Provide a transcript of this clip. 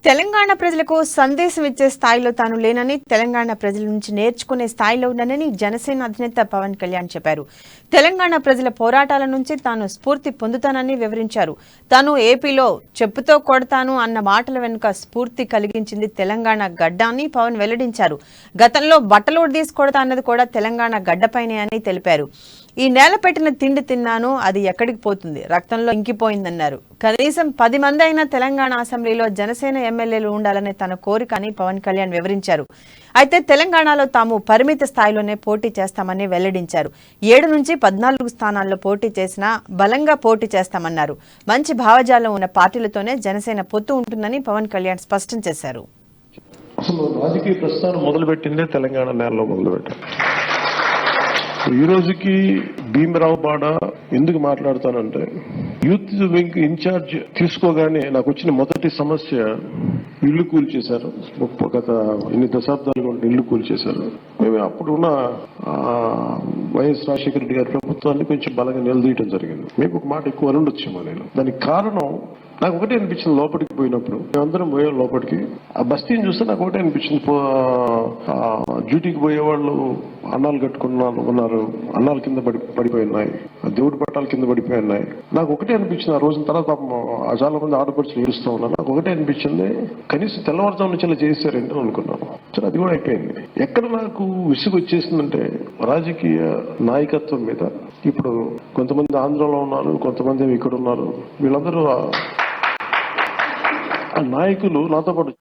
తెలంగాణ ప్రజలకు సందేశం ఇచ్చే స్థాయిలో తాను లేనని, తెలంగాణ ప్రజల నుంచి నేర్చుకునే స్థాయిలో ఉన్నానని జనసేన అధినేత పవన్ కళ్యాణ్ చెప్పారు. తెలంగాణ ప్రజల పోరాటాల నుంచి తాను స్ఫూర్తి పొందుతానని వివరించారు. తాను ఏపీలో చెప్పుతో కొడతాను అన్న మాటల వెనుక స్ఫూర్తి కలిగించింది తెలంగాణ గడ్డ అని పవన్ వెల్లడించారు. గతంలో బట్టలు తీసుకొడతా అన్నది కూడా తెలంగాణ గడ్డపైనే అని తెలిపారు. ఈ నేల పెట్టిన తిండి తిన్నాను, అది ఎక్కడికి పోతుంది, రక్తంలో ఇంకిపోయిందన్నారు. కనీసం 10 మంది అయినా తెలంగాణ అసెంబ్లీలో జనసేన ఎమ్మెల్యేలు ఉండాలనే తన కోరిక అని పవన్ కళ్యాణ్ వివరించారు. అయితే తెలంగాణలో తాము పరిమిత స్థాయిలోనే పోటీ చేస్తామని వెల్లడించారు. 7 నుంచి 14 స్థానాల్లో పోటీ చేసినా బలంగా పోటీ చేస్తామన్నారు. మంచి భావజాలం ఉన్న పార్టీలతోనే జనసేన పొత్తు ఉంటుందని పవన్ కళ్యాణ్ స్పష్టం చేశారు. అసలు రాజకీయ ప్రస్థానం మొదలుపెట్టిందే తెలంగాణ నేలలో మొదలుపెట్టారు. ఈ రోజుకి భీమరావు బాడ ఎందుకు మాట్లాడతానంటే, యూత్ వింగ్ ఇన్ఛార్జ్ తీసుకోగానే నాకు వచ్చిన మొదటి సమస్య ఇల్లు కూల్చేశారు. గత ఎన్ని దశాబ్దాలుగా ఇల్లు కూల్చేశారు. మేము అప్పుడున్న వైఎస్ రాజశేఖర రెడ్డి గారి ప్రభుత్వాన్ని కొంచెం బలంగా నిలదీయడం జరిగింది. మీకు ఒక మాట ఎక్కువ అనుండొచ్చేమో నేను. దానికి కారణం నాకు ఒకటే అనిపించింది. లోపలికి పోయినప్పుడు మేమందరం పోయాం లోపలికి, ఆ బస్తీని చూస్తే నాకు ఒకటే అనిపించింది. డ్యూటీకి పోయేవాళ్ళు అన్నాలు కట్టుకున్న ఉన్నారు, అన్నాల కింద పడిపోయి ఉన్నాయి, దేవుడి పట్టాల కింద పడిపోయి ఉన్నాయి. నాకు ఒకటే అనిపించింది. ఆ రోజున తర్వాత చాలా మంది ఆడపడుచులు ఏడుస్తూ ఉన్నారు. నాకు ఒకటే అనిపించింది, కనీసం తెల్లవారుజాము నుంచి ఇలా చేశారంటే అనుకున్నాను. సరే, అది కూడా అయిపోయింది. ఎక్కడ నాకు విసుగు వచ్చేసిందంటే రాజకీయ నాయకత్వం మీద. ఇప్పుడు కొంతమంది ఆంధ్రలో ఉన్నారు, కొంతమంది ఇక్కడ ఉన్నారు. వీళ్ళందరూ నాయకులు నాతో పాటు